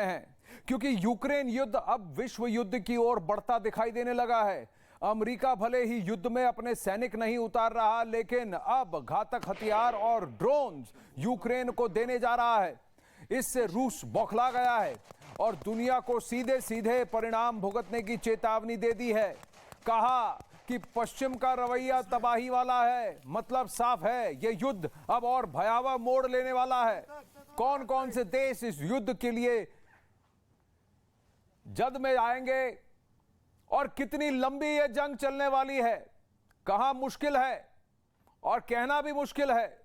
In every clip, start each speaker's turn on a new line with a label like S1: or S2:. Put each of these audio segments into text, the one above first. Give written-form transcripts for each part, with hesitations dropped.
S1: हैं, क्योंकि यूक्रेन युद्ध अब विश्व युद्ध की ओर बढ़ता दिखाई देने लगा है। अमेरिका भले ही युद्ध में अपने सैनिक नहीं उतार रहा, लेकिन अब घातक हथियार और ड्रोन्स यूक्रेन को देने जा रहा है। इससे रूस बौखला गया है और दुनिया को सीधे सीधे परिणाम भुगतने की चेतावनी दे दी है। कहा कि पश्चिम का रवैया तबाही वाला है। मतलब साफ है, यह युद्ध अब और भयावह मोड़ लेने वाला है। कौन कौन से देश इस युद्ध के लिए जद में आएंगे और कितनी लंबी यह जंग चलने वाली है, कहां मुश्किल है और कहना भी मुश्किल है।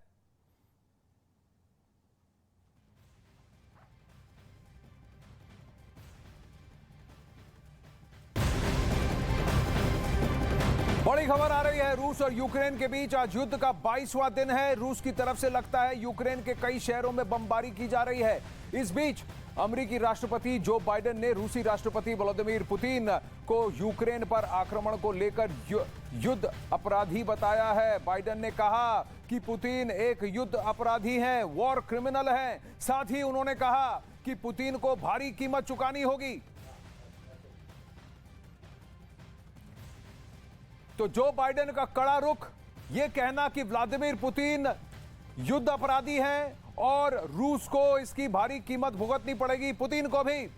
S1: बड़ी खबर आ रही है, रूस और यूक्रेन के बीच आज युद्ध का 22वां दिन है। रूस की तरफ से लगता है यूक्रेन के कई शहरों में बमबारी की जा रही है। इस बीच अमेरिकी राष्ट्रपति जो बाइडेन ने रूसी राष्ट्रपति व्लादिमीर पुतिन को यूक्रेन पर आक्रमण को लेकर युद्ध अपराधी बताया है। बाइडेन ने कहा कि पुतिन एक युद्ध अपराधी हैं, वॉर क्रिमिनल हैं। साथ ही उन्होंने कहा कि पुतिन को भारी कीमत चुकानी होगी। तो जो बाइडेन का कड़ा रुख, यह कहना कि व्लादिमीर पुतिन युद्ध अपराधी हैं और रूस को इसकी भारी कीमत भुगतनी पड़ेगी, पुतिन को भी।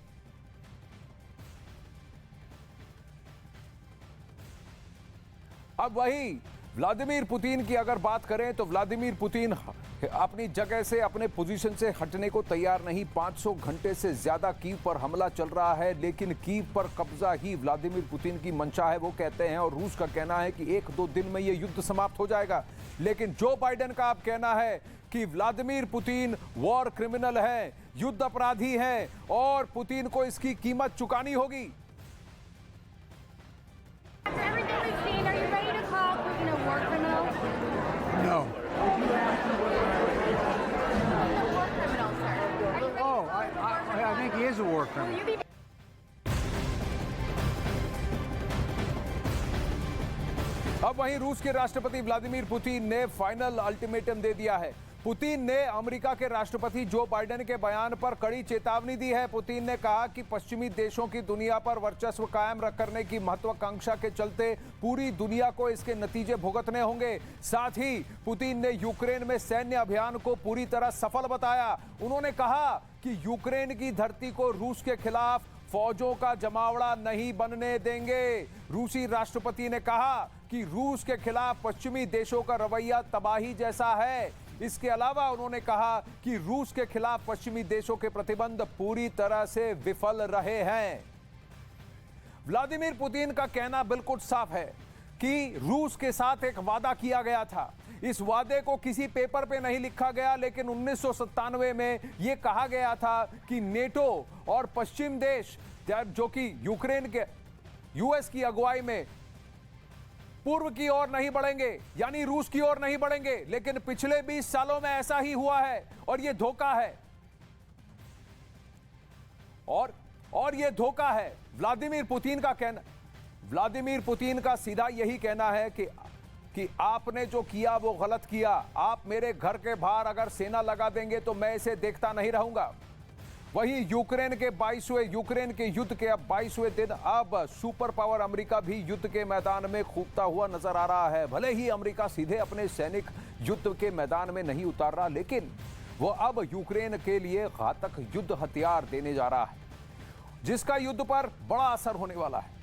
S1: अब वही व्लादिमीर पुतिन की अगर बात करें तो व्लादिमीर पुतिन अपनी जगह से, अपने पोजीशन से हटने को तैयार नहीं। 500 घंटे से ज्यादा कीव पर हमला चल रहा है, लेकिन कीव पर कब्जा ही व्लादिमीर पुतिन की मंशा है, वो कहते हैं। और रूस का कहना है कि 1-2 दिन में यह युद्ध समाप्त हो जाएगा। लेकिन जो बाइडेन का अब कहना है कि व्लादिमीर पुतिन वॉर क्रिमिनल है, युद्ध अपराधी हैं और पुतिन को इसकी कीमत चुकानी होगी।
S2: I think he is a war criminal.
S1: अब वहीं रूस के राष्ट्रपति व्लादिमीर पुतिन ने फाइनल अल्टीमेटम दे दिया है। पुतिन ने अमेरिका के राष्ट्रपति जो बाइडेन के बयान पर कड़ी चेतावनी दी है। पुतिन ने कहा कि पश्चिमी देशों की दुनिया पर वर्चस्व कायम करने की महत्वाकांक्षा के चलते पूरी दुनिया को इसके नतीजे भुगतने होंगे। साथ ही पुतिन ने यूक्रेन में सैन्य अभियान को पूरी तरह सफल बताया। उन्होंने कहा कि यूक्रेन की धरती को रूस के खिलाफ फौजों का जमावड़ा नहीं बनने देंगे। रूसी राष्ट्रपति ने कहा कि रूस के खिलाफ पश्चिमी देशों का रवैया तबाही जैसा है। इसके अलावा उन्होंने कहा कि रूस के खिलाफ पश्चिमी देशों के प्रतिबंध पूरी तरह से विफल रहे हैं। व्लादिमीर पुतिन का कहना बिल्कुल साफ है कि रूस के साथ एक वादा किया गया था। इस वादे को किसी पेपर पे नहीं लिखा गया, लेकिन 1997 में यह कहा गया था कि नेटो और पश्चिम देश जो कि यूक्रेन के यूएस की अगुवाई में पूर्व की ओर नहीं बढ़ेंगे, यानी रूस की ओर नहीं बढ़ेंगे। लेकिन पिछले 20 सालों में ऐसा ही हुआ है और यह धोखा है। और यह धोखा है। व्लादिमीर पुतिन का कहना, व्लादिमीर पुतिन का सीधा यही कहना है कि आपने जो किया वो गलत किया। आप मेरे घर के बाहर अगर सेना लगा देंगे तो मैं इसे देखता नहीं रहूंगा। वहीं यूक्रेन के युद्ध के अब 22वें दिन अब सुपर पावर अमेरिका भी युद्ध के मैदान में कूदता हुआ नजर आ रहा है। भले ही अमेरिका सीधे अपने सैनिक युद्ध के मैदान में नहीं उतार रहा, लेकिन वो अब यूक्रेन के लिए घातक युद्ध हथियार देने जा रहा है, जिसका युद्ध पर बड़ा असर होने वाला है।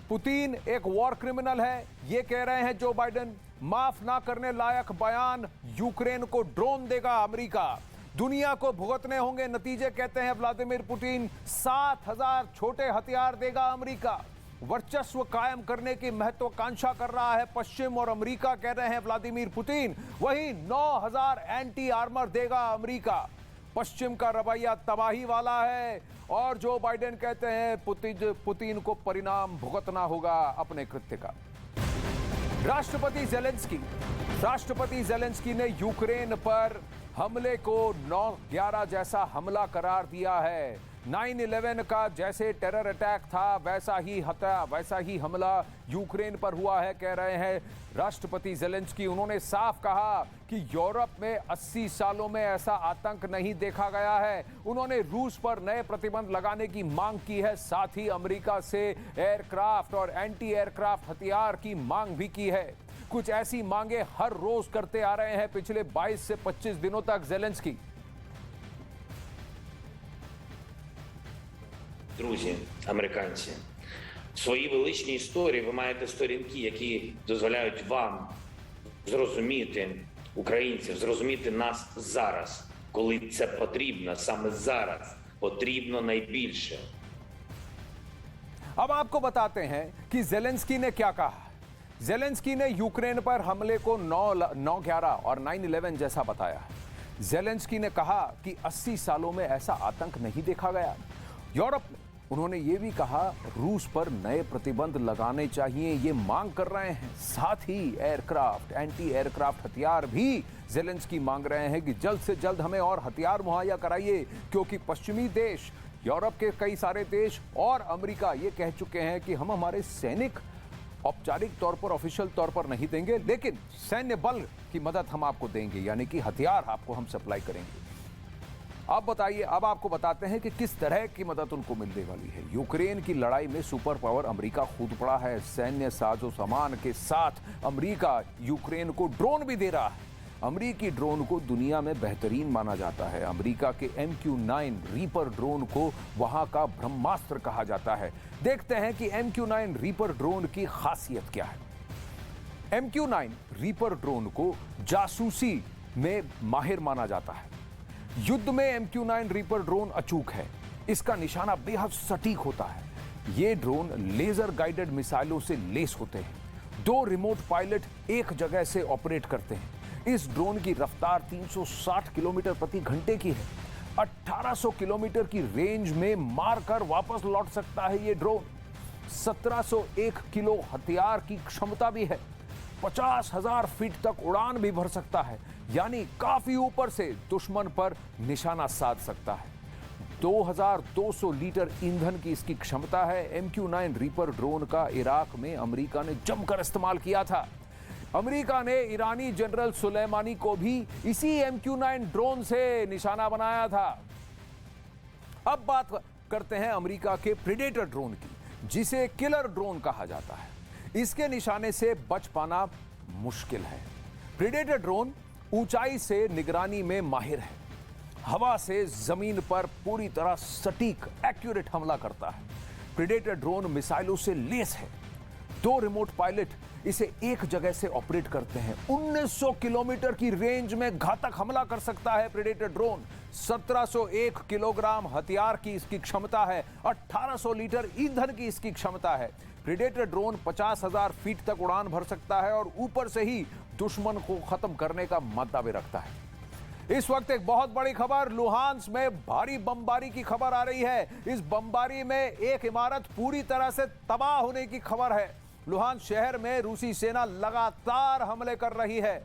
S1: पुतिन एक वॉर क्रिमिनल है, ये कह रहे हैं जो बाइडेन। माफ ना करने लायक बयान, यूक्रेन को ड्रोन देगा अमेरिका, दुनिया को भुगतने होंगे नतीजे, कहते हैं व्लादिमीर पुतिन। 7000 छोटे हथियार देगा अमेरिका, वर्चस्व कायम करने की महत्वाकांक्षा कर रहा है पश्चिम और अमेरिका, कह रहे हैं व्लादिमीर पुतिन। वहीं 9000 एंटी आर्मर देगा अमेरिका। पश्चिम का रवैया तबाही वाला है और जो बाइडेन कहते हैं पुतिन को परिणाम भुगतना होगा अपने कृत्य का। राष्ट्रपति जेलेंस्की ने यूक्रेन पर हमले को 9/11 जैसा हमला करार दिया है। 9/11 का जैसे टेरर अटैक था वैसा ही हमला यूक्रेन पर हुआ है, कह रहे हैं राष्ट्रपति ज़ेलेंस्की। उन्होंने साफ कहा कि यूरोप में 80 सालों में ऐसा आतंक नहीं देखा गया है। उन्होंने रूस पर नए प्रतिबंध लगाने की मांग की है, साथ ही अमेरिका से एयरक्राफ्ट और एंटी एयरक्राफ्ट हथियार की मांग भी की है। कुछ ऐसी मांगे हर रोज करते आ रहे हैं पिछले 22 से 25 दिनों तक ज़ेलेंस्की।
S3: Друзі, американці, в своїй величній історії ви маєте сторінки, які дозволяють вам зрозуміти українців, зрозуміти нас зараз, коли це потрібно, саме зараз потрібно найбільше.
S1: अब आपको बताते हैं कि ज़ेलेंस्की ने क्या कहा। ज़ेलेंस्की ने यूक्रेन पर हमले को 9/11 और 9/11 जैसा बताया। ज़ेलेंस्की ने कहा कि 80 सालों में ऐसा आतंक नहीं देखा गया यूरोप में। उन्होंने ये भी कहा रूस पर नए प्रतिबंध लगाने चाहिए, ये मांग कर रहे हैं। साथ ही एयरक्राफ्ट, एंटी एयरक्राफ्ट हथियार भी ज़ेलेंस्की मांग रहे हैं कि जल्द से जल्द हमें और हथियार मुहैया कराइए, क्योंकि पश्चिमी देश, यूरोप के कई सारे देश और अमेरिका ये कह चुके हैं कि हम हमारे सैनिक औपचारिक तौर पर, ऑफिशियल तौर पर नहीं देंगे, लेकिन सैन्य बल की मदद हम आपको देंगे, यानी कि हथियार आपको हम सप्लाई करेंगे। अब बताइए, अब आपको बताते हैं कि किस तरह की मदद उनको मिलने वाली है। यूक्रेन की लड़ाई में सुपर पावर अमेरिका कूद पड़ा है। सैन्य साजो सामान के साथ अमेरिका यूक्रेन को ड्रोन भी दे रहा है। अमेरिकी ड्रोन को दुनिया में बेहतरीन माना जाता है। अमेरिका के MQ-9 रीपर ड्रोन को वहां का ब्रह्मास्त्र कहा जाता है। देखते हैं कि MQ-9 रीपर ड्रोन की खासियत क्या है। MQ-9 रीपर ड्रोन को जासूसी में माहिर माना जाता है। युद्ध में MQ-9 रीपर ड्रोन अचूक है। इसका निशाना बेहद सटीक होता है। ये ड्रोन लेजर गाइडेड मिसाइलों से लेस होते हैं। 2 रिमोट पायलट एक जगह से ऑपरेट करते हैं। इस ड्रोन की रफ्तार 360 किलोमीटर प्रति घंटे की है। 1800 किलोमीटर की रेंज में मारकर वापस लौट सकता है ये ड्रोन। 1701 किलो हथियार की क्षमता भी है। 50,000 फीट तक उड़ान भी भर सकता है, यानी काफी ऊपर से दुश्मन पर निशाना साध सकता है। 2200 लीटर ईंधन की इसकी क्षमता है। MQ-9 रीपर ड्रोन का इराक में अमेरिका ने जमकर इस्तेमाल किया था। अमेरिका ने ईरानी जनरल सुलेमानी को भी इसी MQ-9 ड्रोन से निशाना बनाया था। अब बात करते हैं अमेरिका के प्रेडेटर ड्रोन की, जिसे किलर ड्रोन कहा जाता है। इसके निशाने से बच पाना मुश्किल है। प्रेडेटर ड्रोन ऊंचाई से निगरानी में माहिर है। हवा से जमीन पर पूरी तरह सटीक, एक्यूरेट हमला करता है। प्रेडेटर ड्रोन मिसाइलों से लेस है। 2 रिमोट पायलट इसे एक जगह से ऑपरेट करते हैं। 1900 किलोमीटर की रेंज में घातक हमला कर सकता है प्रेडेटर ड्रोन। 1701 किलोग्राम हथियार की इसकी क्षमता है। 1800 लीटर ईंधन की इसकी क्षमता है। प्रेडेटर ड्रोन 50,000 फीट तक उड़ान भर सकता है और ऊपर से ही दुश्मन को खत्म करने का मादा भी रखता है। इस वक्त एक बहुत बड़ी खबर, लुहांस में भारी बमबारी की खबर आ रही है। इस बमबारी में एक इमारत पूरी तरह से तबाह होने की खबर है। लुहांस शहर में रूसी सेना लगातार हमले कर रही है।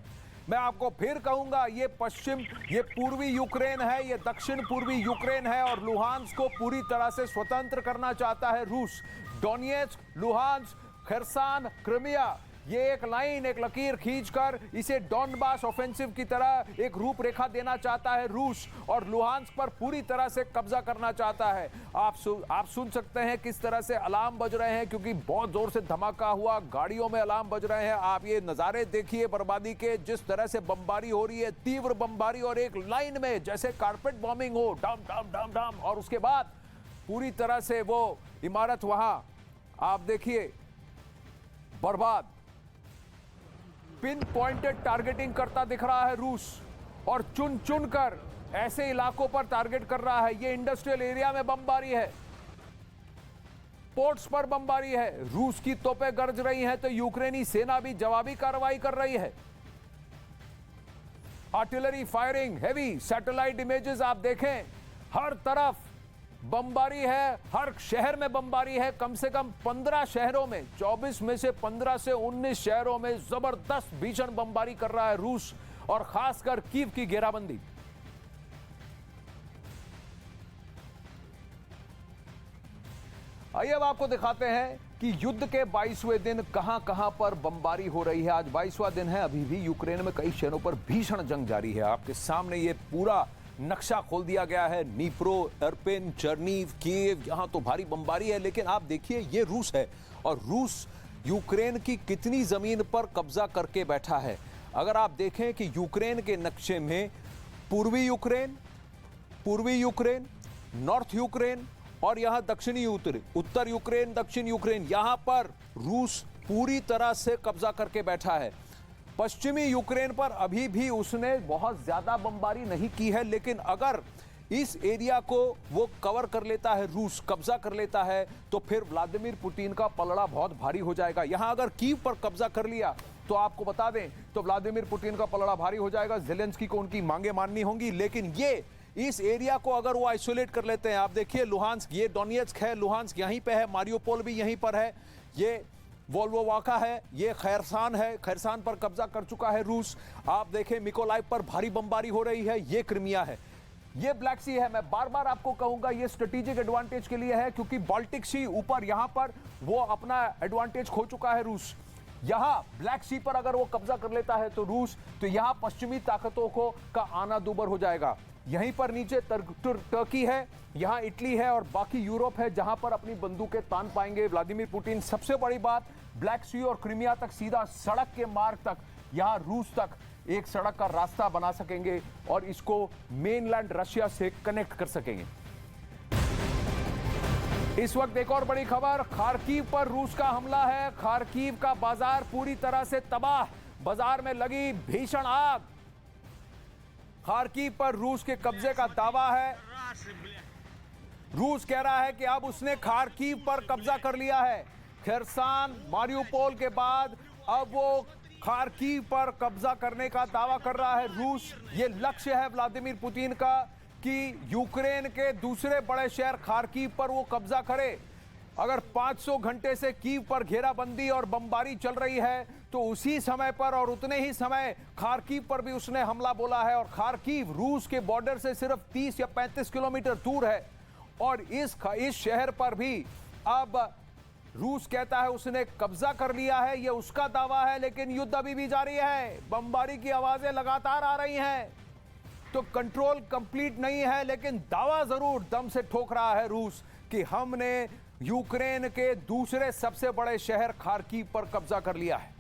S1: मैं आपको फिर कहूंगा, ये पूर्वी यूक्रेन है, ये दक्षिण पूर्वी यूक्रेन है और लुहांस को पूरी तरह से स्वतंत्र करना चाहता है रूस। डोनेट्स्क, लुहांस, खरसान, क्रिमिया, ये एक लाइन, एक लकीर खींचकर इसे डॉनबास ऑफेंसिव की तरह एक रूपरेखा देना चाहता है रूस और लुहांस्क पर पूरी तरह से कब्जा करना चाहता है। आप सुन सकते हैं किस तरह से अलार्म बज रहे हैं, क्योंकि बहुत जोर से धमाका हुआ, गाड़ियों में अलार्म बज रहे हैं। आप ये नज़ारे देखिए बर्बादी के, जिस तरह से बमबारी हो रही है, तीव्र बमबारी, और एक लाइन में जैसे कारपेट बॉम्बिंग हो, डम डम डम डम, और उसके बाद पूरी तरह से वो इमारत वहां आप देखिए बर्बाद। पिन पॉइंटेड टारगेटिंग करता दिख रहा है रूस और चुन चुन कर ऐसे इलाकों पर टारगेट कर रहा है। ये इंडस्ट्रियल एरिया में बमबारी है, पोर्ट्स पर बमबारी है। रूस की तोपें गरज रही हैं तो यूक्रेनी सेना भी जवाबी कार्रवाई कर रही है। Artillery firing, heavy satellite images आप देखें, हर तरफ बमबारी है, हर शहर में बमबारी है। कम से कम 15 शहरों में, 24 में से 15 से 19 शहरों में जबरदस्त भीषण बमबारी कर रहा है रूस, और खासकर कीव की घेराबंदी। आइए अब आपको दिखाते हैं कि युद्ध के 22वें दिन कहां-कहां पर बमबारी हो रही है। आज 22वां दिन है, अभी भी यूक्रेन में कई शहरों पर भीषण जंग जारी है। आपके सामने ये पूरा नक्शा खोल दिया गया है। नीप्रो, इरपिन, चर्नीव, कीव, यहां तो भारी बमबारी है। लेकिन आप देखिए ये रूस है और रूस यूक्रेन की कितनी जमीन पर कब्जा करके बैठा है। अगर आप देखें कि यूक्रेन के नक्शे में पूर्वी यूक्रेन, नॉर्थ यूक्रेन और यहां दक्षिणी उत्तर यूक्रेन, दक्षिण यूक्रेन, यहां पर रूस पूरी तरह से कब्जा करके बैठा है। पश्चिमी यूक्रेन पर अभी भी उसने बहुत ज्यादा बमबारी नहीं की है, लेकिन अगर इस एरिया को वो कवर कर लेता है, रूस कब्जा कर लेता है, तो फिर व्लादिमीर पुतिन का पलड़ा बहुत भारी हो जाएगा। यहां अगर कीव पर कब्जा कर लिया तो आपको बता दें तो व्लादिमीर पुतिन का पलड़ा भारी हो जाएगा। ज़ेलेंस्की को उनकी मांगे माननी होंगी। लेकिन ये इस एरिया को अगर वो आइसोलेट कर लेते हैं, आप देखिए लुहांस्क, ये डोनेट्स्क है, लुहांस्क यहीं पे है, मारियोपोल भी यहीं पर है, ये वोल्गोवाका है, ये खैरसान है, खैरसान पर कब्जा कर चुका है रूस। आप देखें मिकोलाइव पर भारी बमबारी हो रही है, ये क्रिमिया है, ये ब्लैक सी है। मैं बार बार आपको कहूंगा ये स्ट्रेटेजिक एडवांटेज के लिए है, क्योंकि बाल्टिक सी ऊपर यहां पर वो अपना एडवांटेज खो चुका है रूस। यहां ब्लैक सी पर अगर वो कब्जा कर लेता है तो रूस, तो यहां पश्चिमी ताकतों को का आना दूबर हो जाएगा। यहीं पर नीचे टर्की है, यहां इटली है और बाकी यूरोप है, जहां पर अपनी बंदूकें तान पाएंगे व्लादिमीर पुतिन। सबसे बड़ी बात, ब्लैक सी और क्रीमिया तक सीधा सड़क के मार्ग तक, यहां रूस तक एक सड़क का रास्ता बना सकेंगे और इसको मेनलैंड रशिया से कनेक्ट कर सकेंगे। इस वक्त एक और बड़ी खबर, खार्किव पर रूस का हमला है। खार्किव का बाजार पूरी तरह से तबाह, बाजार में लगी भीषण आग। खार्किव पर रूस के कब्जे का दावा है। रूस कह रहा है कि अब उसने खार्किव पर कब्जा कर लिया है। खैरसान, मारियोपोल के बाद अब वो खार्किव पर कब्जा करने का दावा कर रहा है रूस। ये लक्ष्य है व्लादिमीर पुतिन का कि यूक्रेन के दूसरे बड़े शहर खार्किव पर वो कब्जा करे। अगर 500 घंटे से कीव पर घेराबंदी और बमबारी चल रही है, तो उसी समय पर और उतने ही समय खार्किव पर भी उसने हमला बोला है। और खार्किव रूस के बॉर्डर से सिर्फ 30 या 35 किलोमीटर दूर है और इस शहर पर भी अब रूस कहता है उसने कब्जा कर लिया है, यह उसका दावा है। लेकिन युद्ध अभी भी जारी है, बमबारी की आवाजें लगातार आ रही हैं, तो कंट्रोल कंप्लीट नहीं है। लेकिन दावा जरूर दम से ठोक रहा है रूस कि हमने यूक्रेन के दूसरे सबसे बड़े शहर खार्किव पर कब्जा कर लिया है।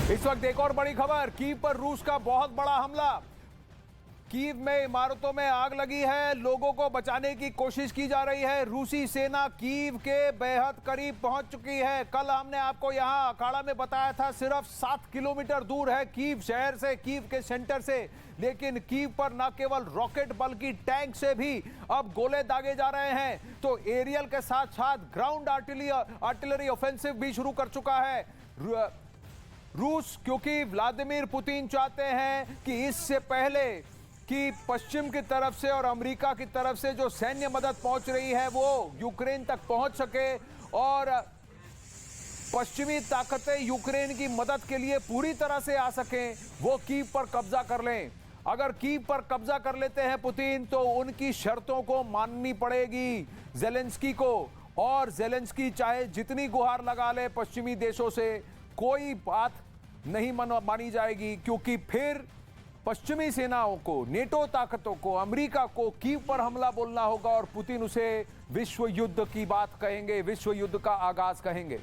S1: इस वक्त एक और बड़ी खबर, कीव पर रूस का बहुत बड़ा हमला। कीव में इमारतों में आग लगी है, लोगों को बचाने की कोशिश की जा रही है। रूसी सेना कीव के बेहद करीब पहुंच चुकी है। कल हमने आपको यहां अखाड़ा में बताया था सिर्फ 7 किलोमीटर दूर है कीव शहर से, कीव के सेंटर से। लेकिन कीव पर न केवल रॉकेट बल्कि टैंक से भी अब गोले दागे जा रहे हैं। तो एरियल के साथ साथ ग्राउंड आर्टिलरी ऑफेंसिव भी शुरू कर चुका है रूस, क्योंकि व्लादिमीर पुतिन चाहते हैं कि इससे पहले कि पश्चिम की तरफ से और अमेरिका की तरफ से जो सैन्य मदद पहुंच रही है वो यूक्रेन तक पहुंच सके और पश्चिमी ताकतें यूक्रेन की मदद के लिए पूरी तरह से आ सकें, वो कीव पर कब्जा कर लें। अगर कीव पर कब्जा कर लेते हैं पुतिन, तो उनकी शर्तों को माननी पड़ेगी ज़ेलेंस्की को, और ज़ेलेंस्की चाहे जितनी गुहार लगा ले पश्चिमी देशों से, कोई बात नहीं मानी जाएगी, क्योंकि फिर पश्चिमी सेनाओं को, नेटो ताकतों को, अमेरिका को कीव पर हमला बोलना होगा और पुतिन उसे विश्व युद्ध की बात कहेंगे, विश्व युद्ध का आगाज कहेंगे।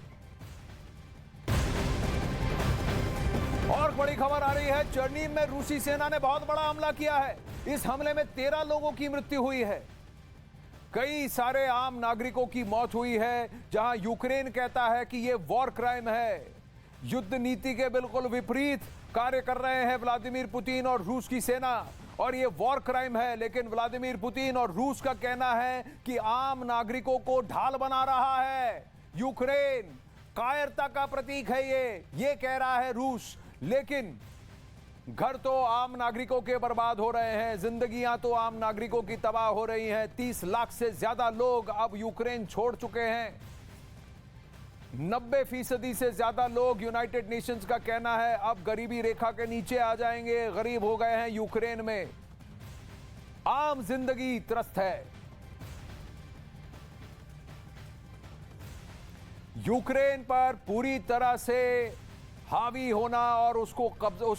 S1: और बड़ी खबर आ रही है, चर्नीव में रूसी सेना ने बहुत बड़ा हमला किया है। इस हमले में 13 लोगों की मृत्यु हुई है, कई सारे आम नागरिकों की मौत हुई है, जहां यूक्रेन कहता है कि यह वॉर क्राइम है। युद्ध नीति के बिल्कुल विपरीत कार्य कर रहे हैं व्लादिमीर पुतिन और रूस की सेना, और ये वॉर क्राइम है। लेकिन व्लादिमीर पुतिन और रूस का कहना है कि आम नागरिकों को ढाल बना रहा है यूक्रेन, कायरता का प्रतीक है ये कह रहा है रूस। लेकिन घर तो आम नागरिकों के बर्बाद हो रहे हैं, जिंदगियां तो आम नागरिकों की तबाह हो रही हैं। 30 लाख से ज्यादा लोग अब यूक्रेन छोड़ चुके हैं। 90% से ज्यादा लोग, यूनाइटेड नेशंस का कहना है, अब गरीबी रेखा के नीचे आ जाएंगे, गरीब हो गए हैं यूक्रेन में। आम जिंदगी त्रस्त है। यूक्रेन पर पूरी तरह से हावी होना और उस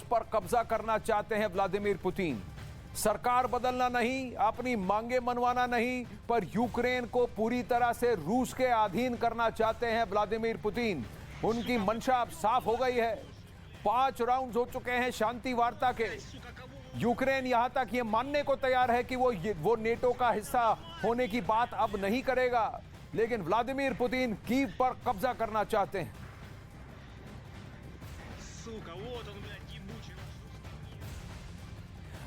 S1: पर कब्जा करना चाहते हैं व्लादिमीर पुतिन। सरकार बदलना नहीं, अपनी मांगे मनवाना नहीं, पर यूक्रेन को पूरी तरह से रूस के अधीन करना चाहते हैं व्लादिमीर पुतिन। उनकी मंशा अब साफ हो गई है। 5 राउंड हो चुके हैं शांति वार्ता के। यूक्रेन यहां तक यह मानने को तैयार है कि वो नेटो का हिस्सा होने की बात अब नहीं करेगा, लेकिन व्लादिमीर पुतिन कीव पर कब्जा करना चाहते हैं।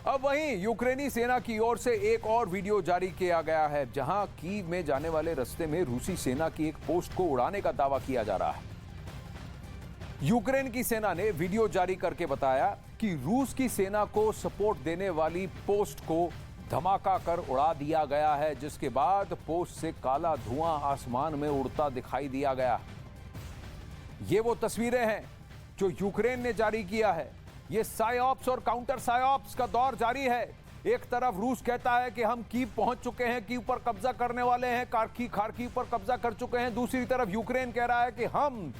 S1: अब वहीं यूक्रेनी सेना की ओर से एक और वीडियो जारी किया गया है, जहां कीव में जाने वाले रास्ते में रूसी सेना की एक पोस्ट को उड़ाने का दावा किया जा रहा है। यूक्रेन की सेना ने वीडियो जारी करके बताया कि रूस की सेना को सपोर्ट देने वाली पोस्ट को धमाका कर उड़ा दिया गया है, जिसके बाद पोस्ट से काला धुआं आसमान में उड़ता दिखाई दिया गया। ये वो तस्वीरें हैं जो यूक्रेन ने जारी किया है। ये साइऑप्स और काउंटर साइऑप्स का दौर जारी है। एक तरफ रूस कहता है कि हम कीव पहुंच चुके हैं, कीव पर कब्जा करने वाले हैं, खार्किव पर कब्जा कर चुके हैं। दूसरी तरफ यूक्रेन कह रहा है कि हम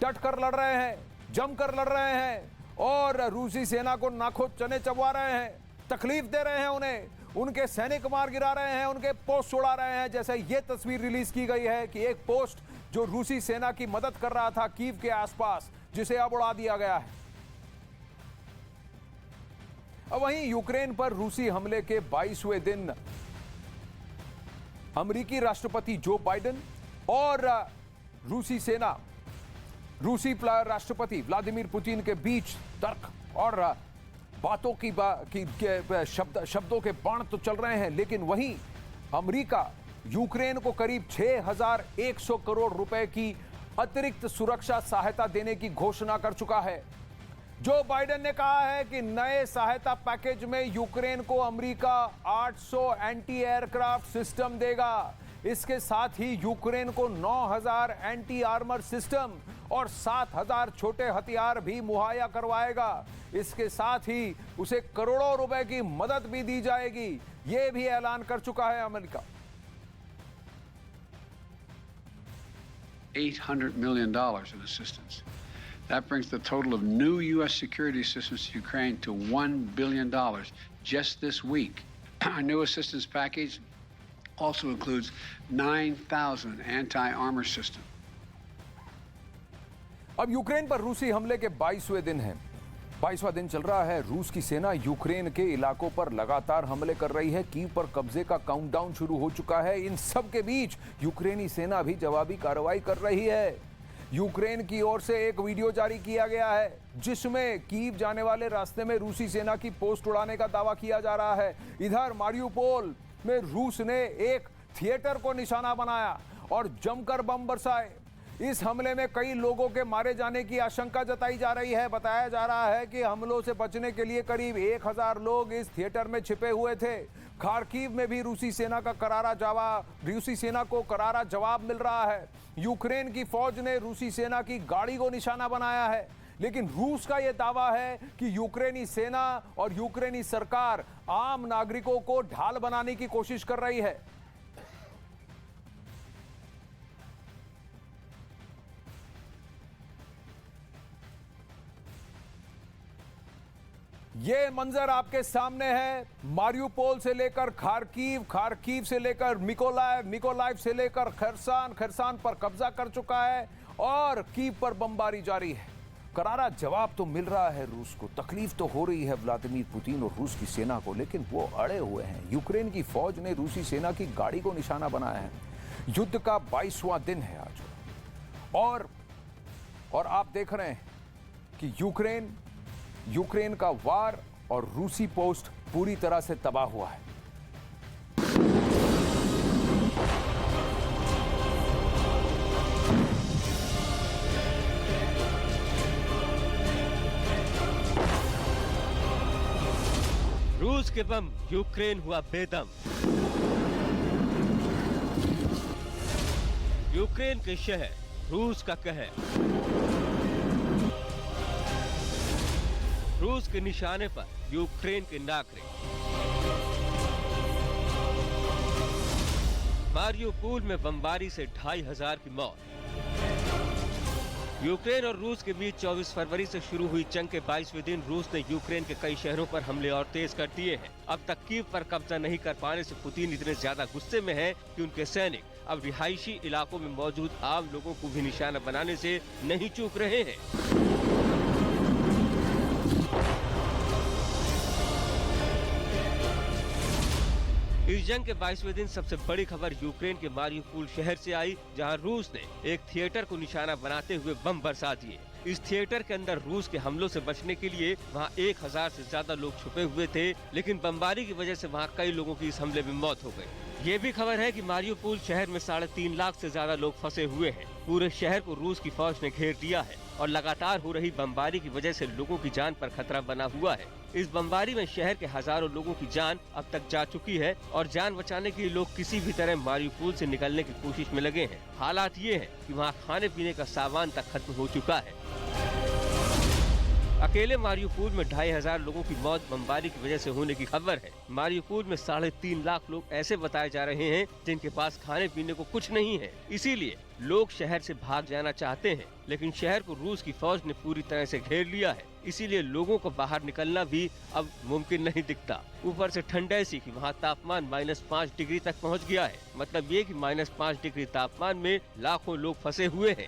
S1: डट कर लड़ रहे हैं, जमकर लड़ रहे हैं और रूसी सेना को नाखो चने चबवा रहे हैं, तकलीफ दे रहे हैं उन्हें, उनके सैनिक मार गिरा रहे हैं, उनके पोस्ट उड़ा रहे हैं। जैसे ये तस्वीर रिलीज की गई है कि एक पोस्ट जो रूसी सेना की मदद कर रहा था कीव के आसपास, जिसे अब उड़ा दिया गया है। अब वहीं यूक्रेन पर रूसी हमले के 22वें दिन अमेरिकी राष्ट्रपति जो बाइडेन और रूसी राष्ट्रपति व्लादिमीर पुतिन के बीच तर्क और बातों शब्दों के बाण तो चल रहे हैं, लेकिन वहीं अमेरिका यूक्रेन को करीब 6,100 करोड़ रुपए की अतिरिक्त सुरक्षा सहायता देने की घोषणा कर चुका है। जो बाइडेन ने कहा है कि नए सहायता पैकेज में यूक्रेन को अमेरिका 800 एंटी एयरक्राफ्ट सिस्टम देगा। इसके साथ ही यूक्रेन को 9,000 एंटी आर्मर सिस्टम और 7,000 छोटे हथियार भी मुहैया करवाएगा। इसके साथ ही उसे करोड़ों रुपए की मदद भी दी जाएगी। यह भी ऐलान कर चुका है America.
S2: $800 million in assistance. That brings the total of new U.S. security assistance to Ukraine to $1 billion just this week. Our new assistance package also includes 9,000 anti-armor systems.
S1: अब यूक्रेन पर रूसी हमले के 22वें दिन है। 22वां दिन चल रहा है। रूस की सेना यूक्रेन के इलाकों पर लगातार हमले कर रही है। कीव पर कब्जे का काउंटडाउन शुरू हो चुका है। इन सब के बीच यूक्रेनी सेना भी जवाबी कार्रवाई कर रही है। यूक्रेन की ओर से एक वीडियो जारी किया गया है, जिसमें कीव जाने वाले रास्ते में रूसी सेना की पोस्ट उड़ाने का दावा किया जा रहा है। इधर मारियुपोल में रूस ने एक थिएटर को निशाना बनाया और जमकर बम बरसाए। इस हमले में कई लोगों के मारे जाने की आशंका जताई जा रही है। बताया जा रहा है कि हमलों से बचने के लिए करीब 1,000 लोग इस थिएटर में छिपे हुए थे। खार्किव में भी रूसी सेना को करारा जवाब मिल रहा है। यूक्रेन की फौज ने रूसी सेना की गाड़ी को निशाना बनाया है, लेकिन रूस का यह दावा है कि यूक्रेनी सेना और यूक्रेनी सरकार आम नागरिकों को ढाल बनाने की कोशिश कर रही है। ये मंजर आपके सामने है। मारियुपोल से लेकर खार्किव से लेकर मिकोलाइव से लेकर खरसान पर कब्जा कर चुका है और कीव पर बमबारी जारी है। करारा जवाब तो मिल रहा है रूस को। तकलीफ तो हो रही है व्लादिमीर पुतिन और रूस की सेना को, लेकिन वो अड़े हुए हैं। यूक्रेन की फौज ने रूसी सेना की गाड़ी को निशाना बनाया है। युद्ध का 22वां दिन है आज और आप देख रहे हैं कि यूक्रेन का वार और रूसी पोस्ट पूरी तरह से तबाह हुआ है।
S4: रूस के बम, यूक्रेन हुआ बेदम। यूक्रेन के शहर, रूस का कहर। रूस के निशाने पर यूक्रेन के नागरिक। मारियोपोल में बमबारी से 2500 की मौत। यूक्रेन और रूस के बीच 24 फरवरी से शुरू हुई जंग के 22वें दिन रूस ने यूक्रेन के कई शहरों पर हमले और तेज कर दिए हैं। अब तक कीव पर कब्जा नहीं कर पाने से पुतिन इतने ज्यादा गुस्से में हैं कि उनके सैनिक अब रिहायशी इलाकों में मौजूद आम लोगों को भी निशाना बनाने से नहीं चूक रहे हैं। इस जंग के 22वें दिन सबसे बड़ी खबर यूक्रेन के मारियोपोल शहर से आई, जहां रूस ने एक थिएटर को निशाना बनाते हुए बम बरसा दिए। इस थिएटर के अंदर रूस के हमलों से बचने के लिए वहां 1000 से ज्यादा लोग छुपे हुए थे, लेकिन बमबारी की वजह से वहां कई लोगों की इस हमले में मौत हो गई। ये भी खबर है कि मारियोपोल शहर में 3.5 लाख से ज्यादा लोग फंसे हुए हैं। पूरे शहर को रूस की फौज ने घेर दिया है और लगातार हो रही बमबारी की वजह से लोगों की जान पर खतरा बना हुआ है। इस बमबारी में शहर के हजारों लोगों की जान अब तक जा चुकी है और जान बचाने के लिए लोग किसी भी तरह मारियोपोल से निकलने की कोशिश में लगे हैं। हालात ये हैं कि वहाँ खाने पीने का सामान तक खत्म हो चुका है। अकेले मारियोपोल में 2500 लोगों की मौत बमबारी की वजह से होने की खबर है। मारियोपोल में 3.5 लाख लोग ऐसे बताए जा रहे हैं जिनके पास खाने पीने को कुछ नहीं है। इसीलिए लोग शहर से भाग जाना चाहते हैं, लेकिन शहर को रूस की फौज ने पूरी तरह से घेर लिया है। इसीलिए लोगों को बाहर निकलना भी अब मुमकिन नहीं दिखता। ऊपर से ठंड ऐसी कि वहाँ तापमान -5 डिग्री तक पहुँच गया है। मतलब ये कि -5 डिग्री तापमान में लाखों लोग फंसे हुए हैं।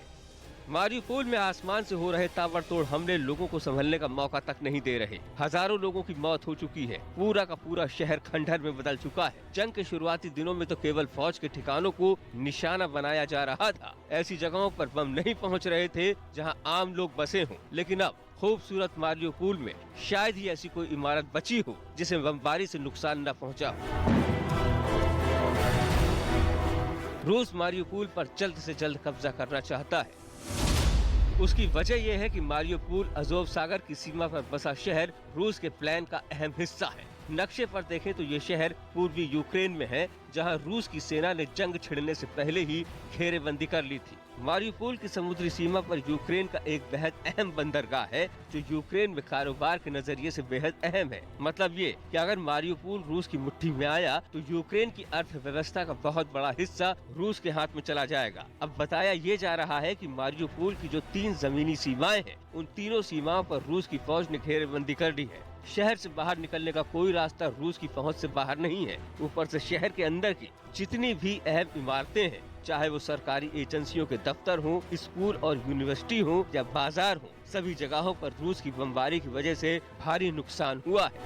S4: मारियोपोल में आसमान से हो रहे ताबड़तोड़ हमले लोगों को संभलने का मौका तक नहीं दे रहे। हजारों लोगों की मौत हो चुकी है। पूरा का पूरा शहर खंडहर में बदल चुका है। जंग के शुरुआती दिनों में तो केवल फौज के ठिकानों को निशाना बनाया जा रहा था। ऐसी जगहों पर बम नहीं पहुंच रहे थे जहां आम लोग बसे हों। लेकिन अब खूबसूरत मारियोपोल में शायद ही ऐसी कोई इमारत बची हो जिसे बमबारी से नुकसान न पहुँचा हो। रूस मारियोपोल पर जल्द से जल्द कब्जा करना चाहता है। उसकी वजह यह है कि मारियोपोल अजोव सागर की सीमा पर बसा शहर रूस के प्लान का अहम हिस्सा है। नक्शे पर देखें तो ये शहर पूर्वी यूक्रेन में है, जहां रूस की सेना ने जंग छिड़ने से पहले ही घेरेबंदी कर ली थी। मारियोपोल की समुद्री सीमा पर यूक्रेन का एक बेहद अहम बंदरगाह है, जो यूक्रेन में कारोबार के नजरिए से बेहद अहम है। मतलब ये कि अगर मारियोपोल रूस की मुट्ठी में आया तो यूक्रेन की अर्थव्यवस्था का बहुत बड़ा हिस्सा रूस के हाथ में चला जाएगा। अब बताया ये जा रहा है कि मारियोपोल की जो 3 जमीनी सीमाएं हैं, उन तीनों सीमाओं पर रूस की फौज ने घेरेबंदी कर दी है। शहर से बाहर निकलने का कोई रास्ता रूस की पहुंच से बाहर नहीं है। ऊपर से शहर के अंदर की जितनी भी अहम इमारतें हैं, चाहे वो सरकारी एजेंसियों के दफ्तर हों, स्कूल और यूनिवर्सिटी हों या बाजार हों, सभी जगहों पर रूस की बमबारी की वजह से भारी नुकसान हुआ है।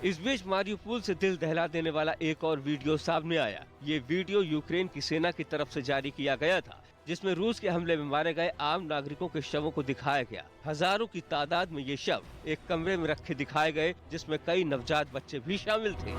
S4: इस बीच मारियोपोल से दिल दहला देने वाला एक और वीडियो सामने आया। ये वीडियो यूक्रेन की सेना की तरफ से जारी किया गया था, जिसमें रूस के हमले में मारे गए आम नागरिकों के शवों को दिखाया गया। हजारों की तादाद में ये शव एक कमरे में रखे दिखाए गए, जिसमें कई नवजात बच्चे भी शामिल थे।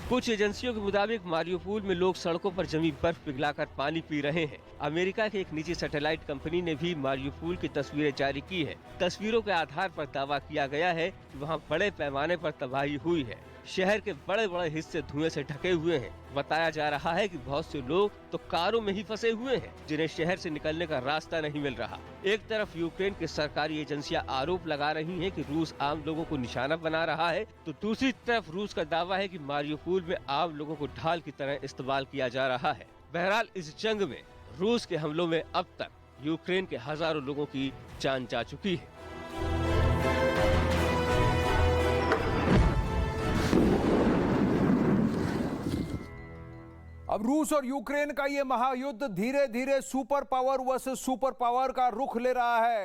S4: कुछ एजेंसियों के मुताबिक मारियोपोल में लोग सड़कों पर जमी बर्फ पिघलाकर पानी पी रहे हैं। अमेरिका की एक निजी सैटेलाइट कंपनी ने भी मारियोपोल की तस्वीरें जारी की है। तस्वीरों के आधार पर दावा किया गया है कि वहां बड़े पैमाने पर तबाही हुई है। शहर के बड़े बड़े हिस्से धुएं से ढके हुए हैं। बताया जा रहा है कि बहुत से लोग तो कारों में ही फंसे हुए हैं, जिन्हें शहर से निकलने का रास्ता नहीं मिल रहा। एक तरफ यूक्रेन की सरकारी एजेंसियां आरोप लगा रही हैं कि रूस आम लोगों को निशाना बना रहा है, तो दूसरी तरफ रूस का दावा है कि मारियोपोल में आम लोगों को ढाल की तरह इस्तेमाल किया जा रहा है। बहरहाल इस जंग में रूस के हमलों में अब तक यूक्रेन के हजारों लोगों की जान जा चुकी है।
S1: अब रूस और यूक्रेन का ये महायुद्ध धीरे धीरे super power versus super power का रुख ले रहा है।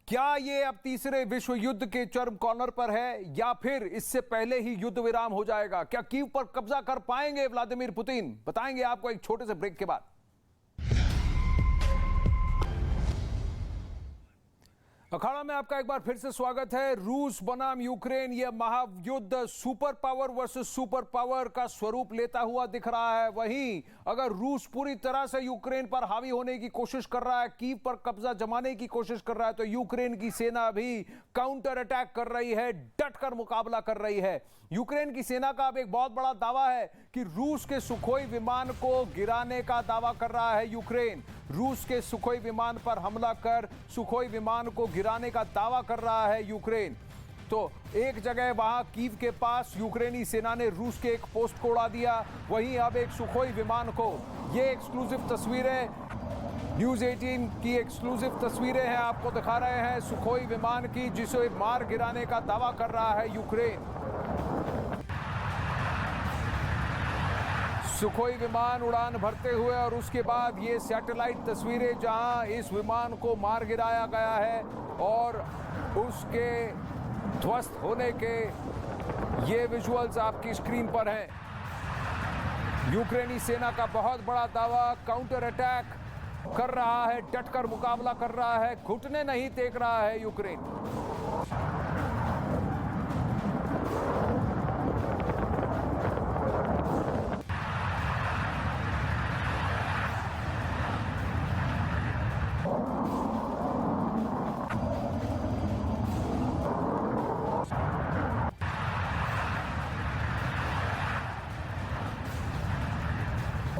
S1: क्या ये अब तीसरे विश्व युद्ध के चरम कॉर्नर पर है या फिर इससे पहले ही युद्ध विराम हो जाएगा? क्या कीव पर कब्जा कर पाएंगे व्लादिमीर पुतिन? बताएंगे आपको एक छोटे से ब्रेक के बाद। अखाड़ा में आपका एक बार फिर से स्वागत है। रूस बनाम यूक्रेन, यह महायुद्ध super power versus super power का स्वरूप लेता हुआ दिख रहा है। वहीं अगर रूस पूरी तरह से यूक्रेन पर हावी होने की कोशिश कर रहा है, कीव पर कब्जा जमाने की कोशिश कर रहा है, तो यूक्रेन की सेना भी काउंटर अटैक कर रही है, डटकर मुकाबला कर रही है। यूक्रेन की सेना का अब एक बहुत बड़ा दावा है कि रूस के सुखोई विमान को गिराने का दावा कर रहा है यूक्रेन। रूस के सुखोई विमान पर हमला कर सुखोई विमान को गिराने का दावा कर रहा है यूक्रेन। तो एक जगह वहां कीव के पास यूक्रेनी सेना ने रूस के एक पोस्ट को उड़ा दिया, वहीं अब एक सुखोई विमान को, ये एक्सक्लूसिव तस्वीरें न्यूज़ 18 की एक्सक्लूसिव तस्वीरें हैं, आपको दिखा रहे हैं सुखोई विमान की, जिसे मार गिराने का दावा कर रहा है यूक्रेन। सुखोई विमान उड़ान भरते हुए और उसके बाद ये सैटेलाइट तस्वीरें जहां इस विमान को मार गिराया गया है और उसके ध्वस्त होने के ये विजुअल्स आपकी स्क्रीन पर हैं। यूक्रेनी सेना का बहुत बड़ा दावा, काउंटर अटैक कर रहा है, डटकर मुकाबला कर रहा है, घुटने नहीं टेक रहा है यूक्रेन।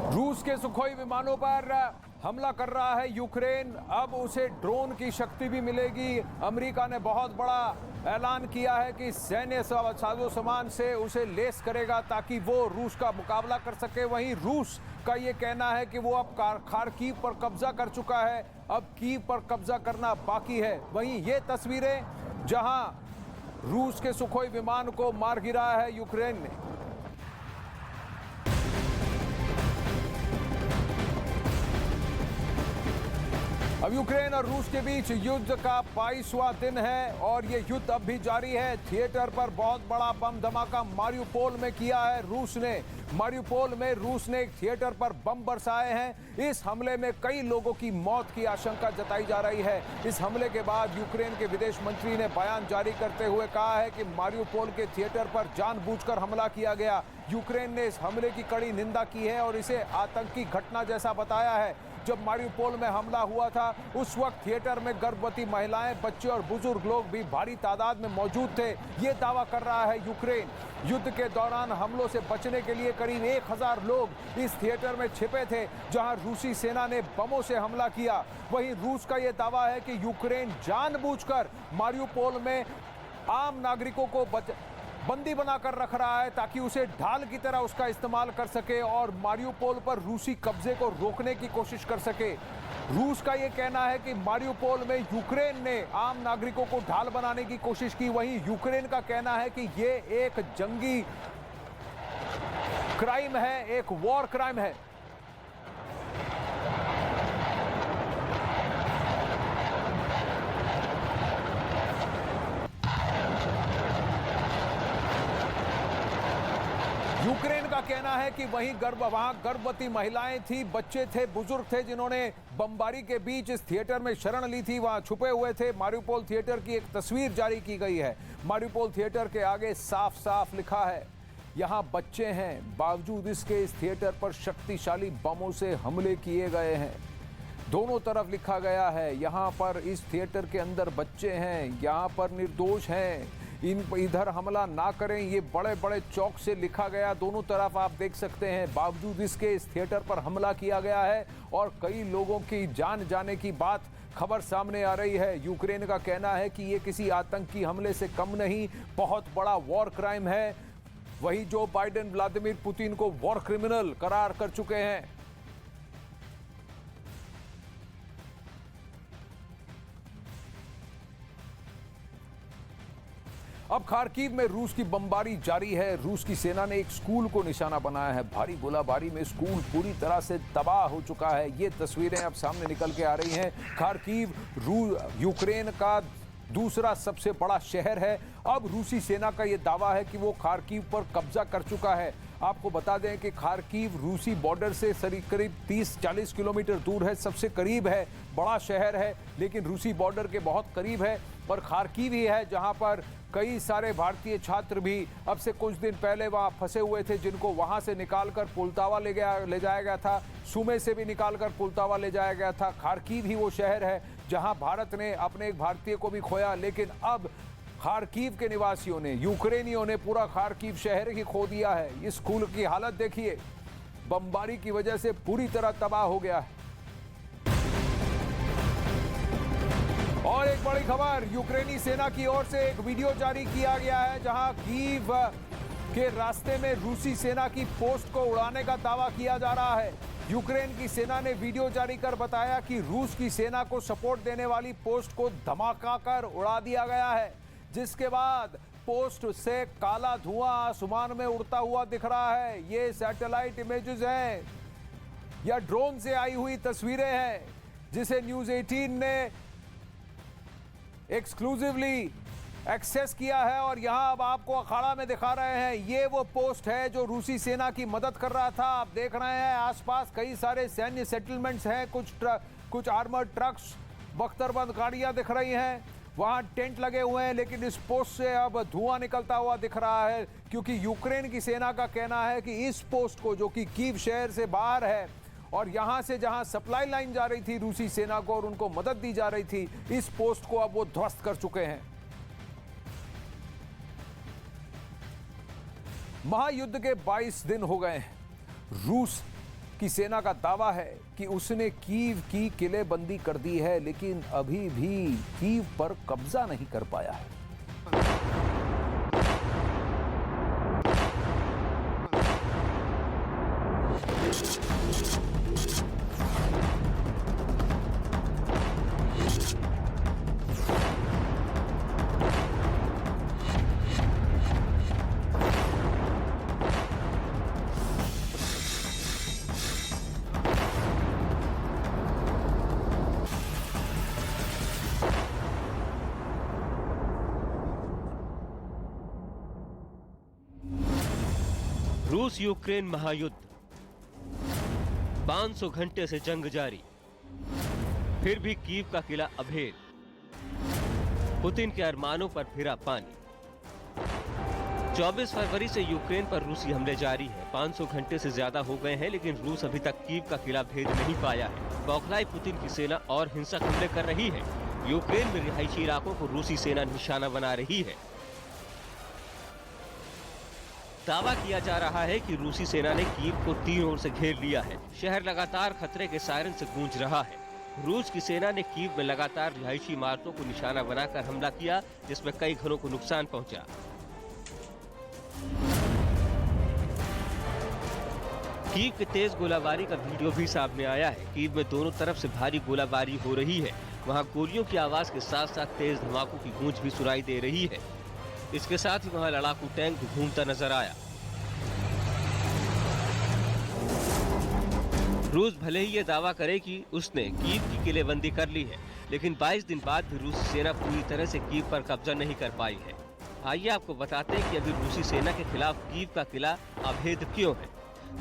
S1: रूस के सुखोई विमानों पर हमला कर रहा है यूक्रेन। अब उसे ड्रोन की शक्ति भी मिलेगी। अमेरिका ने बहुत बड़ा ऐलान किया है कि सैन्य साजो सामान से उसे लेस करेगा ताकि वो रूस का मुकाबला कर सके। वहीं रूस का ये कहना है कि वो अब खार्किव पर कब्जा कर चुका है, अब कीव पर कब्जा करना बाकी है। वहीं ये तस्वीरें जहां रूस के सुखोई विमान को मार गिराया है यूक्रेन ने। अब यूक्रेन और रूस के बीच युद्ध का 22वां दिन है और ये युद्ध अब भी जारी है। थिएटर पर बहुत बड़ा बम धमाका मारियुपोल में किया है रूस ने। मारियुपोल में रूस ने एक थिएटर पर बम बरसाए हैं। इस हमले में कई लोगों की मौत की आशंका जताई जा रही है। इस हमले के बाद यूक्रेन के विदेश मंत्री ने बयान जारी करते हुए कहा है कि मारियुपोल के थिएटर पर जानबूझकर हमला किया गया। यूक्रेन ने इस हमले की कड़ी निंदा की है और इसे आतंकी घटना जैसा बताया है। जब मारियुपोल में हमला हुआ था उस वक्त थिएटर में गर्भवती महिलाएं, बच्चे और बुजुर्ग लोग भी भारी तादाद में मौजूद थे, ये दावा कर रहा है यूक्रेन। युद्ध के दौरान हमलों से बचने के लिए करीब 1000 लोग इस थिएटर में छिपे थे जहां रूसी सेना ने बमों से हमला किया। वहीं रूस का यह दावा है कि यूक्रेन जानबूझकर मारियुपोल में आम नागरिकों को बंदी बनाकर रख रहा है ताकि उसे ढाल की तरह उसका इस्तेमाल कर सके और मारियुपोल पर रूसी कब्जे को रोकने की कोशिश कर सके। रूस का यह कहना है कि मारियुपोल में यूक्रेन ने आम नागरिकों को ढाल बनाने की कोशिश की। वहीं यूक्रेन का कहना है कि यह एक जंगी क्राइम है, एक वॉर क्राइम है। यूक्रेन का कहना है कि वहीं वहां गर्भवती महिलाएं थी, बच्चे थे, बुजुर्ग थे जिन्होंने बमबारी के बीच इस थिएटर में शरण ली थी, वहां छुपे हुए थे। मारियुपोल थिएटर की एक तस्वीर जारी की गई है। मारियुपोल थिएटर के आगे साफ साफ लिखा है यहां बच्चे हैं, बावजूद इसके इस थिएटर पर शक्तिशाली बमों से हमले किए गए हैं। दोनों तरफ लिखा गया है यहां पर इस थिएटर के अंदर बच्चे हैं, यहां पर निर्दोष हैं, इधर हमला ना करें, ये बड़े बड़े चौक से लिखा गया। दोनों तरफ आप देख सकते हैं। बावजूद इसके इस थिएटर पर हमला किया गया है और कई लोगों की जान जाने की बात खबर सामने आ रही है। यूक्रेन का कहना है कि ये किसी आतंकी हमले से कम नहीं, बहुत बड़ा वॉर क्राइम है। वही जो बाइडेन व्लादिमीर पुतिन को वॉर क्रिमिनल करार कर चुके हैं। अब खार्किव में रूस की बमबारी जारी है। रूस की सेना ने एक स्कूल को निशाना बनाया है। भारी गोलाबारी में स्कूल पूरी तरह से तबाह हो चुका है। ये तस्वीरें अब सामने निकल के आ रही हैं। खार्किव यूक्रेन का दूसरा सबसे बड़ा शहर है। अब रूसी सेना का यह दावा है कि वो खार्किव पर कब्जा कर चुका है। आपको बता दें कि खार्किव रूसी बॉर्डर से करीब 30-40 किलोमीटर दूर है, सबसे करीब है, बड़ा शहर है लेकिन रूसी बॉर्डर के बहुत करीब है। और खार्किव ही है जहां पर कई सारे भारतीय छात्र भी अब से कुछ दिन पहले वहां फंसे हुए थे, जिनको वहां से निकालकर पुलतावा ले जाया गया था। सुमे से भी निकालकर पुलतावा ले जाया गया था। खार्किव ही वो शहर है जहां भारत ने अपने एक भारतीय को भी खोया, लेकिन अब खार्किव के निवासियों ने, यूक्रेनियों ने पूरा खार्किव शहर ही खो दिया है। इस स्कूल की हालत देखिए, बमबारी की वजह से पूरी तरह तबाह हो गया है। और एक बड़ी खबर, यूक्रेनी सेना की ओर से एक वीडियो जारी किया गया है जहां कीव के रास्ते में रूसी सेना की पोस्ट को उड़ाने का दावा किया जा रहा है। यूक्रेन की सेना ने वीडियो जारी कर बताया कि रूस की सेना को सपोर्ट देने वाली पोस्ट को धमाका कर उड़ा दिया गया है, जिसके बाद पोस्ट से काला धुआं आसमान में उड़ता हुआ दिख रहा है। ये सैटेलाइट इमेजेस हैं या ड्रोन से आई हुई तस्वीरें हैं, जिसे न्यूज़ 18 ने एक्सक्लूसिवली एक्सेस किया है और यहां अब आपको अखाड़ा में दिखा रहे हैं। ये वो पोस्ट है जो रूसी सेना की मदद कर रहा था। आप देख रहे हैं आसपास कई सारे सैन्य सेटलमेंट्स हैं, कुछ आर्मर्ड ट्रक्स, बख्तरबंद गाड़ियां दिख रही हैं, वहां टेंट लगे हुए हैं, लेकिन इस पोस्ट से अब धुआं निकलता हुआ दिख रहा है, क्योंकि यूक्रेन की सेना का कहना है कि इस पोस्ट को, जो कि कीव शहर से बाहर है और यहां से जहां सप्लाई लाइन जा रही थी रूसी सेना को और उनको मदद दी जा रही थी, इस पोस्ट को अब वो ध्वस्त कर चुके हैं। महायुद्ध के 22 दिन हो गए हैं। रूस की सेना का दावा है कि उसने कीव की किलेबंदी कर दी है, लेकिन अभी भी कीव पर कब्जा नहीं कर पाया है।
S4: रूस यूक्रेन महायुद्ध, 500 घंटे से जंग जारी, फिर भी कीव का किला अभेद, पुतिन के अरमानों पर फिरा पानी। 24 फरवरी से यूक्रेन पर रूसी हमले जारी है। 500 घंटे से ज्यादा हो गए हैं, लेकिन रूस अभी तक कीव का किला भेद नहीं पाया है। बौखलाई पुतिन की सेना और हिंसक हमले कर रही है। यूक्रेन में रिहायशी इलाकों को रूसी सेना निशाना बना रही है। दावा किया जा रहा है कि रूसी सेना ने कीव को 3 ओर से घेर लिया है। शहर लगातार खतरे के सायरन से गूंज रहा है। रूस की सेना ने कीव में लगातार रिहायशी इमारतों को निशाना बनाकर हमला किया, जिसमें कई घरों को नुकसान पहुंचा। कीव की तेज गोलाबारी का वीडियो भी सामने आया है। कीव में दोनों तरफ से भारी गोलाबारी हो रही है। वहां गोलियों की आवाज के साथ साथ तेज धमाकों की गूंज भी सुनाई दे रही है। इसके साथ ही वहां लड़ाकू टैंक घूमता नजर आया। रूस भले ही ये दावा करे कि उसने कीव की किलेबंदी कर ली है, लेकिन 22 दिन बाद भी रूसी सेना पूरी तरह से कीव पर कब्जा नहीं कर पाई है। आइए आपको बताते हैं कि अभी रूसी सेना के खिलाफ कीव का किला अभेद क्यों है।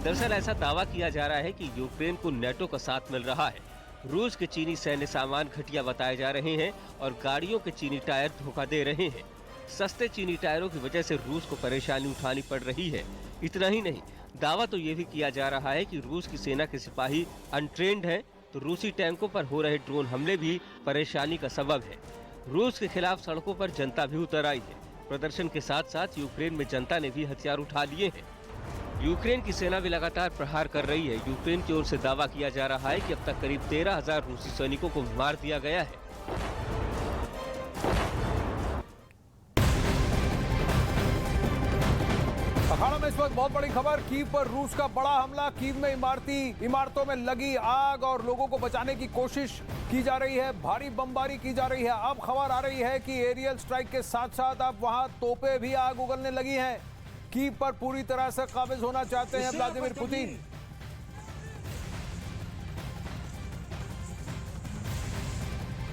S4: दरअसल ऐसा दावा किया जा रहा है कि यूक्रेन को नेटो का साथ मिल रहा है। रूस के चीनी सैन्य सामान घटिया बताए जा रहे हैं और गाड़ियों के चीनी टायर धोखा दे रहे हैं। सस्ते चीनी टायरों की वजह से रूस को परेशानी उठानी पड़ रही है। इतना ही नहीं, दावा तो ये भी किया जा रहा है कि रूस की सेना के सिपाही अनट्रेन्ड हैं, तो रूसी टैंकों पर हो रहे ड्रोन हमले भी परेशानी का सबब है। रूस के खिलाफ सड़कों पर जनता भी उतर आई है। प्रदर्शन के साथ साथ यूक्रेन में जनता ने भी हथियार उठा लिए हैं। यूक्रेन की सेना भी लगातार प्रहार कर रही है। यूक्रेन की ओर से दावा किया जा रहा है कि अब तक करीब 13,000 रूसी सैनिकों को मार दिया गया है।
S1: अखाड़ा में इस वक्त बहुत बड़ी खबर, कीव पर रूस का बड़ा हमला। कीव में इमारतों में लगी आग और लोगों को बचाने की कोशिश की जा रही है। भारी बमबारी की जा रही है। अब खबर आ रही है कि एरियल स्ट्राइक के साथ साथ अब वहां तोपें भी आग उगलने लगी हैं। कीव पर पूरी तरह से काबिज होना चाहते हैं व्लादिमीर पुतिन।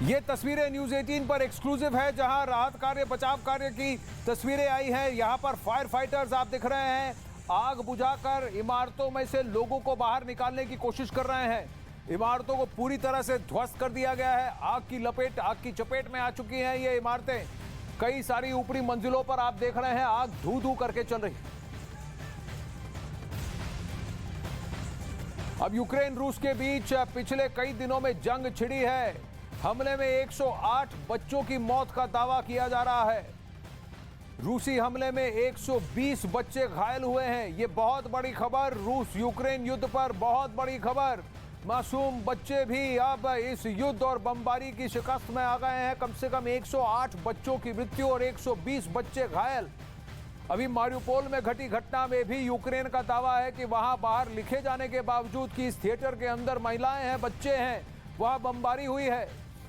S1: ये तस्वीरें न्यूज़ 18 पर एक्सक्लूसिव है, जहां राहत कार्य, बचाव कार्य की तस्वीरें आई हैं। यहां पर फायर फाइटर्स आप दिख रहे हैं, आग बुझाकर इमारतों में से लोगों को बाहर निकालने की कोशिश कर रहे हैं। इमारतों को पूरी तरह से ध्वस्त कर दिया गया है। आग की चपेट में आ चुकी हैं ये इमारतें। कई सारी ऊपरी मंजिलों पर आप देख रहे हैं आग धू धू करके चल रही है। अब यूक्रेन रूस के बीच पिछले कई दिनों में जंग छिड़ी है। हमले में 108 बच्चों की मौत का दावा किया जा रहा है। रूसी हमले में 120 बच्चे घायल हुए हैं। ये बहुत बड़ी खबर, रूस यूक्रेन युद्ध पर बहुत बड़ी खबर। मासूम बच्चे भी अब इस युद्ध और बमबारी की शिकस्त में आ गए हैं। कम से कम 108 बच्चों की मृत्यु और 120 बच्चे घायल। अभी मारियुपोल में घटी घटना में भी यूक्रेन का दावा है कि वहां बाहर लिखे जाने के बावजूद कि इस थिएटर के अंदर महिलाएं हैं, बच्चे हैं, वहां बमबारी हुई है।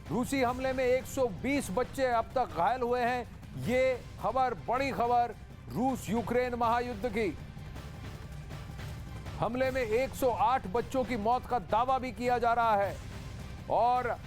S1: रूसी हमले में 120 बच्चे अब तक घायल हुए हैं। ये खबर, बड़ी खबर, रूस यूक्रेन महायुद्ध की। हमले में 108 बच्चों की मौत का दावा भी किया जा रहा है और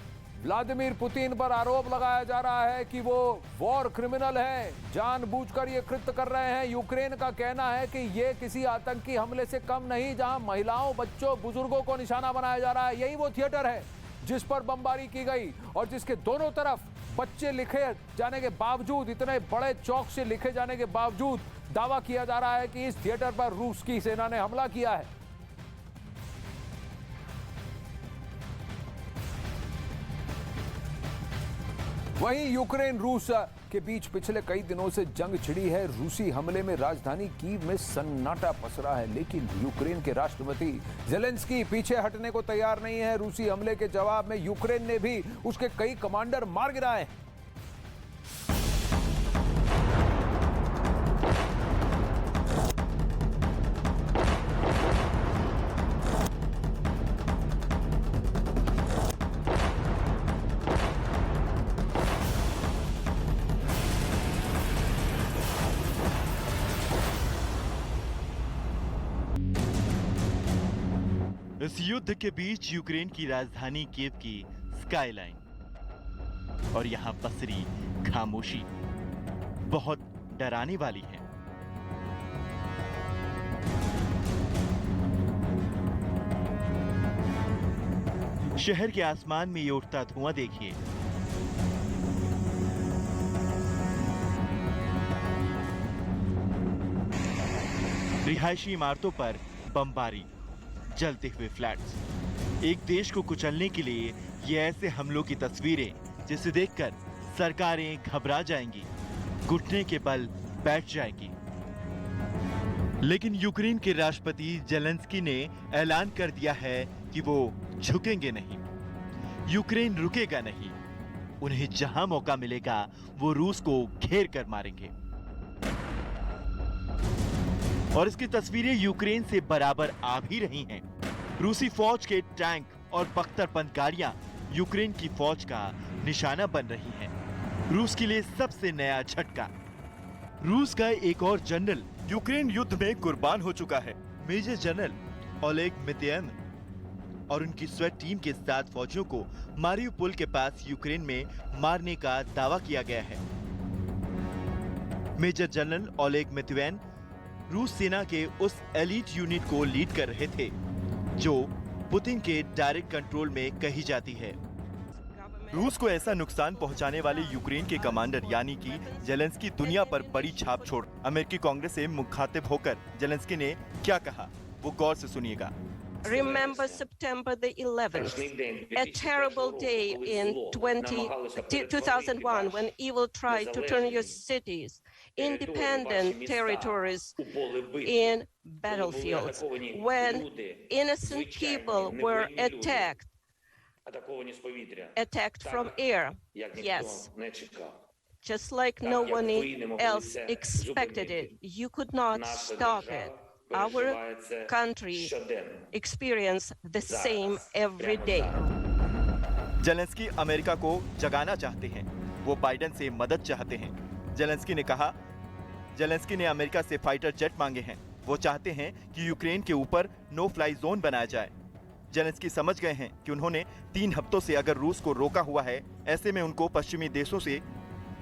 S1: व्लादिमीर पुतिन पर आरोप लगाया जा रहा है कि वो वॉर क्रिमिनल है, जानबूझकर ये कृत्य कर रहे हैं। यूक्रेन का कहना है कि ये किसी आतंकी हमले से कम नहीं, जहां महिलाओं, बच्चों, बुजुर्गों को निशाना बनाया जा रहा है। यही वो थिएटर है जिस पर बमबारी की गई और जिसके दोनों तरफ बच्चे लिखे जाने के बावजूद, इतने बड़े चौक से लिखे जाने के बावजूद दावा किया जा रहा है कि इस थिएटर पर रूस की सेना ने हमला किया है। वहीं यूक्रेन रूस के बीच पिछले कई दिनों से जंग छिड़ी है। रूसी हमले में राजधानी कीव में सन्नाटा पसरा है, लेकिन यूक्रेन के राष्ट्रपति ज़ेलेंस्की पीछे हटने को तैयार नहीं है। रूसी हमले के जवाब में यूक्रेन ने भी उसके कई कमांडर मार गिराए।
S5: इस युद्ध के बीच यूक्रेन की राजधानी कीव की स्काईलाइन और यहां पसरी खामोशी बहुत डराने वाली है। शहर के आसमान में ये उठता धुआं देखिए। रिहायशी इमारतों पर बमबारी, जलते हुए फ्लैट्स। एक देश को कुचलने के लिए ये ऐसे हमलों की तस्वीरें जिसे देखकर सरकारें घबरा जाएंगी, घुटने के बल बैठ जाएंगी। लेकिन यूक्रेन के राष्ट्रपति ज़ेलेंस्की ने ऐलान कर दिया है कि वो झुकेंगे नहीं, यूक्रेन रुकेगा नहीं। उन्हें जहां मौका मिलेगा वो रूस को घेर कर मारेंगे। और इसकी तस्वीरें यूक्रेन से बराबर आ भी रही हैं। रूसी फौज के टैंक और बख्तरबंद गाड़ियां यूक्रेन की फौज का निशाना बन रही हैं। रूस के लिए सबसे नया झटका। रूस का एक और जनरल यूक्रेन युद्ध में कुर्बान हो चुका है। मेजर जनरल ओलेग मित्येन और उनकी स्वेट टीम के 7 फौजियों को मारियुपोल के पास यूक्रेन में मारने का दावा किया गया है। मेजर जनरल ओलेग मित्येन रूस सेना के उस एलीट यूनिट को लीड कर रहे थे जो पुतिन के डायरेक्ट कंट्रोल में कही जाती है। रूस को ऐसा नुकसान पहुंचाने वाले यूक्रेन के कमांडर यानी कि ज़ेलेंस्की दुनिया पर बड़ी छाप छोड़। अमेरिकी कांग्रेस से मुखातिब होकर ज़ेलेंस्की ने क्या कहा, वो गौर से सुनिएगा।
S6: Remember September the 11th, a terrible day in 2001 when evil tried to turn your cities, independent territories, in battlefields, when innocent people were attacked from air. Yes, just like no one else expected it. You could not stop it. Our country experience the same every day.
S5: Zelensky America को जगाना चाहते हैं, वो Biden से मदद चाहते हैं। Zelensky ने अमेरिका से फाइटर जेट मांगे हैं। वो चाहते हैं कि यूक्रेन के ऊपर नो फ्लाई जोन बनाया जाए। ज़ेलेंस्की समझ गए हैं कि उन्होंने 3 हफ्तों से अगर रूस को रोका हुआ है, ऐसे में उनको पश्चिमी देशों से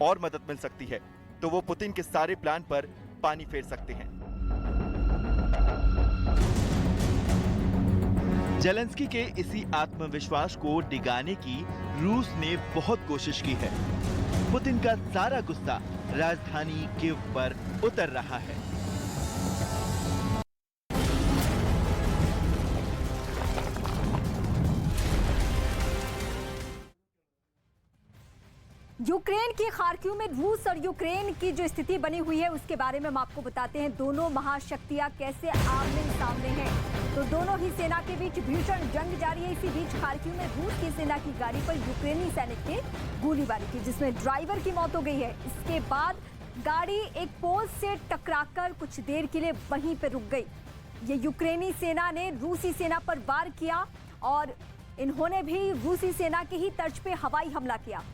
S5: और मदद मिल सकती है, तो वो पुतिन के सारे प्लान पर पानी फेर सकते हैं। जेलेंस्की के इसी आत्मविश्वास को डिगाने की रूस ने बहुत कोशिश की है। पुतिन का सारा गुस्सा राजधानी कीव पर उतर रहा है।
S7: यूक्रेन की खार्किव में रूस और यूक्रेन की जो स्थिति बनी हुई है उसके बारे में हम आपको बताते हैं। दोनों महाशक्तियां कैसे आमने सामने हैं। तो दोनों ही सेना के बीच भीषण जंग जारी है। इसी बीच खार्किव में रूस की सेना की गाड़ी पर यूक्रेनी सैनिक ने गोलीबारी की, जिसमें ड्राइवर की मौत हो गई है। इसके बाद गाड़ी एक पोस्ट से टकराकर कुछ देर के लिए वहीं पर रुक गई। ये यूक्रेनी सेना ने रूसी सेना पर वार किया और इन्होंने भी रूसी सेना की ही तर्ज पे हवाई हमला किया।